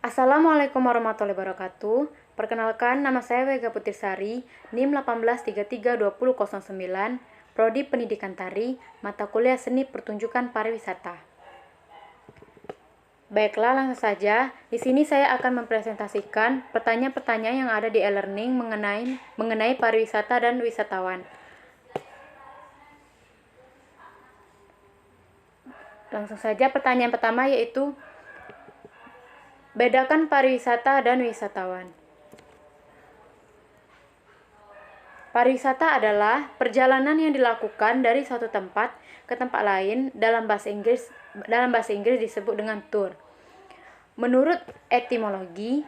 Assalamualaikum warahmatullahi wabarakatuh. Perkenalkan, nama saya Vega Putrisari, NIM 18332009, Prodi Pendidikan Tari, mata kuliah Seni Pertunjukan Pariwisata. Baiklah, langsung saja. Di sini saya akan mempresentasikan pertanyaan-pertanyaan yang ada di e-learning mengenai pariwisata dan wisatawan. Langsung saja, pertanyaan pertama yaitu bedakan pariwisata dan wisatawan. Pariwisata adalah perjalanan yang dilakukan dari suatu tempat ke tempat lain. Dalam bahasa Inggris disebut dengan tour. Menurut etimologi,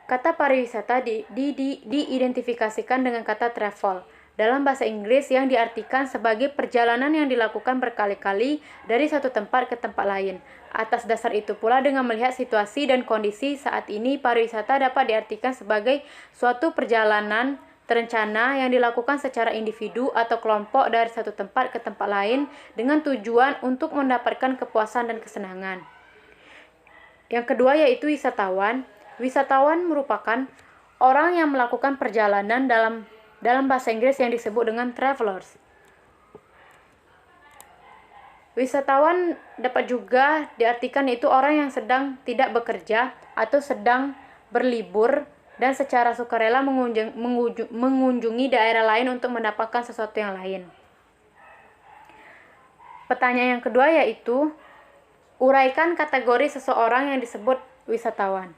kata pariwisata diidentifikasikan dengan kata travel dalam bahasa Inggris yang diartikan sebagai perjalanan yang dilakukan berkali-kali dari satu tempat ke tempat lain. Atas dasar itu pula, dengan melihat situasi dan kondisi saat ini, pariwisata dapat diartikan sebagai suatu perjalanan terencana yang dilakukan secara individu atau kelompok dari satu tempat ke tempat lain dengan tujuan untuk mendapatkan kepuasan dan kesenangan. Yang kedua yaitu wisatawan. Wisatawan merupakan orang yang melakukan perjalanan dalam bahasa Inggris yang disebut dengan travelers. Wisatawan dapat juga diartikan yaitu orang yang sedang tidak bekerja atau sedang berlibur dan secara sukarela mengunjungi daerah lain untuk mendapatkan sesuatu yang lain. Pertanyaan yang kedua yaitu uraikan kategori seseorang yang disebut wisatawan.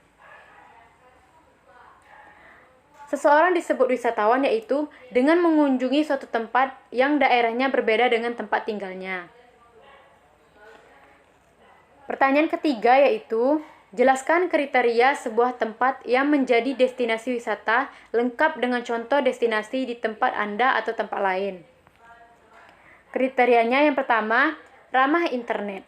Seseorang disebut wisatawan yaitu dengan mengunjungi suatu tempat yang daerahnya berbeda dengan tempat tinggalnya. Pertanyaan ketiga yaitu jelaskan kriteria sebuah tempat yang menjadi destinasi wisata lengkap dengan contoh destinasi di tempat Anda atau tempat lain. Kriterianya yang pertama, ramah internet.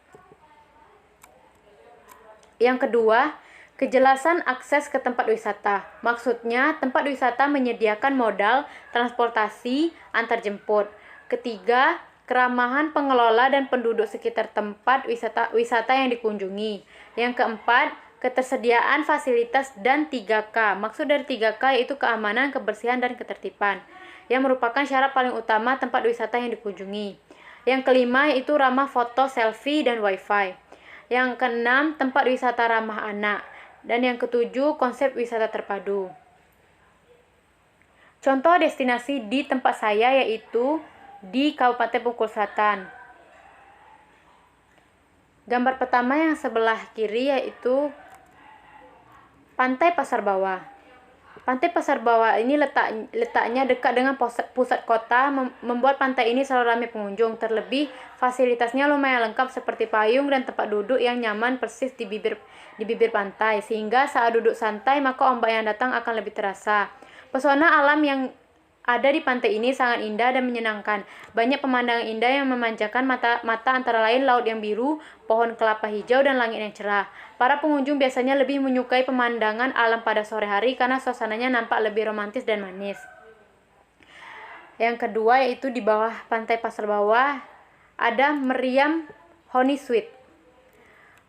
Yang kedua, kejelasan akses ke tempat wisata. Maksudnya, tempat wisata menyediakan modal transportasi antarjemput. Ketiga, keramahan pengelola dan penduduk sekitar tempat wisata yang dikunjungi. Yang keempat, ketersediaan fasilitas dan 3K. Maksud dari 3K yaitu keamanan, kebersihan, dan ketertiban, yang merupakan syarat paling utama tempat wisata yang dikunjungi. Yang kelima yaitu ramah foto, selfie, dan wifi. Yang keenam, tempat wisata ramah anak. Dan yang ketujuh, konsep wisata terpadu. Contoh destinasi di tempat saya yaitu di Kabupaten Bengkulu Selatan. Gambar pertama yang sebelah kiri yaitu Pantai Pasar Bawah. Pantai Pasar Bawah ini letaknya dekat dengan pusat kota, membuat pantai ini selalu ramai pengunjung. Terlebih, fasilitasnya lumayan lengkap seperti payung dan tempat duduk yang nyaman persis di bibir pantai, sehingga saat duduk santai maka ombak yang datang akan lebih terasa. Pesona alam yang ada di pantai ini sangat indah dan menyenangkan. Banyak pemandangan indah yang memanjakan mata antara lain laut yang biru, pohon kelapa hijau, dan langit yang cerah. Para pengunjung biasanya lebih menyukai pemandangan alam pada sore hari karena suasananya nampak lebih romantis dan manis. Yang kedua yaitu di bawah Pantai Pasar Bawah ada Meriam Honey Sweet.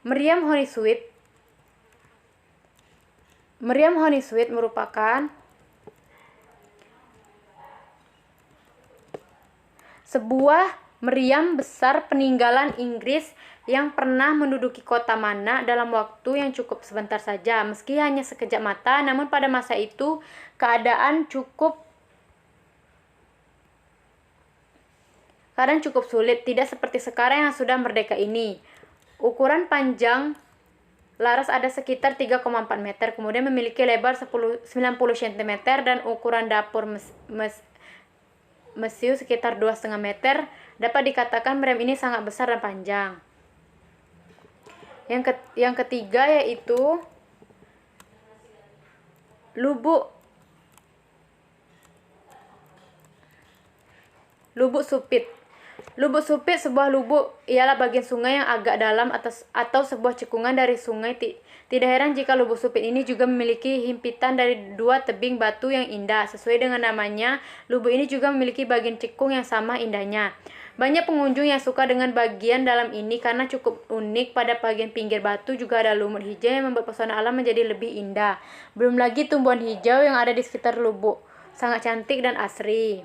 Meriam Honey Sweet merupakan sebuah meriam besar peninggalan Inggris yang pernah menduduki kota Mana dalam waktu yang cukup sebentar saja. Meski hanya sekejap mata, namun pada masa itu keadaan cukup sulit, tidak seperti sekarang yang sudah merdeka ini. Ukuran panjang laras ada sekitar 3,4 meter, kemudian memiliki lebar 90 cm dan ukuran dapur mesiu sekitar 2,5 meter. Dapat dikatakan meriam ini sangat besar dan panjang. Yang ketiga yaitu Lubuk Supit. Lubuk Supit, sebuah lubuk, ialah bagian sungai yang agak dalam atau sebuah cekungan dari sungai. Tidak heran jika Lubuk Supit ini juga memiliki himpitan dari dua tebing batu yang indah. Sesuai dengan namanya, lubuk ini juga memiliki bagian cekung yang sama indahnya. Banyak pengunjung yang suka dengan bagian dalam ini karena cukup unik. Pada bagian pinggir batu juga ada lumut hijau yang membuat pesona alam menjadi lebih indah. Belum lagi tumbuhan hijau yang ada di sekitar lubuk. Sangat cantik dan asri.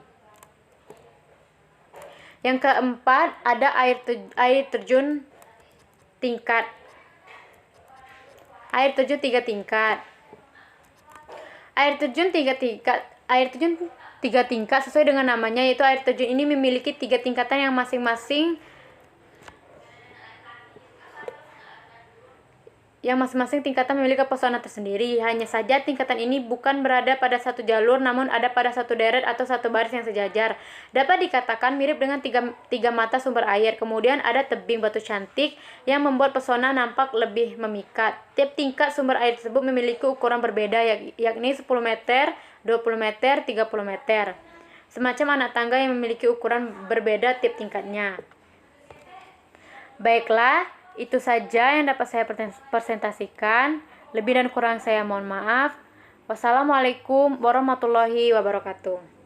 Yang keempat, ada air terjun tingkat. Air terjun 3 tingkat. Air terjun 3 tingkat. Air terjun 3 tingkat sesuai dengan namanya, yaitu air terjun ini memiliki 3 tingkatan yang masing-masing tingkatan memiliki pesona tersendiri. Hanya saja tingkatan ini bukan berada pada satu jalur, namun ada pada satu deret atau satu baris yang sejajar. Dapat dikatakan mirip dengan tiga mata sumber air. Kemudian ada tebing batu cantik yang membuat pesona nampak lebih memikat. Tiap tingkat sumber air tersebut memiliki ukuran berbeda, yakni 10 meter, 20 meter, 30 meter. Semacam anak tangga yang memiliki ukuran berbeda tiap tingkatnya. Baiklah, itu saja yang dapat saya presentasikan. Lebih dan kurang saya mohon maaf. Wassalamualaikum warahmatullahi wabarakatuh.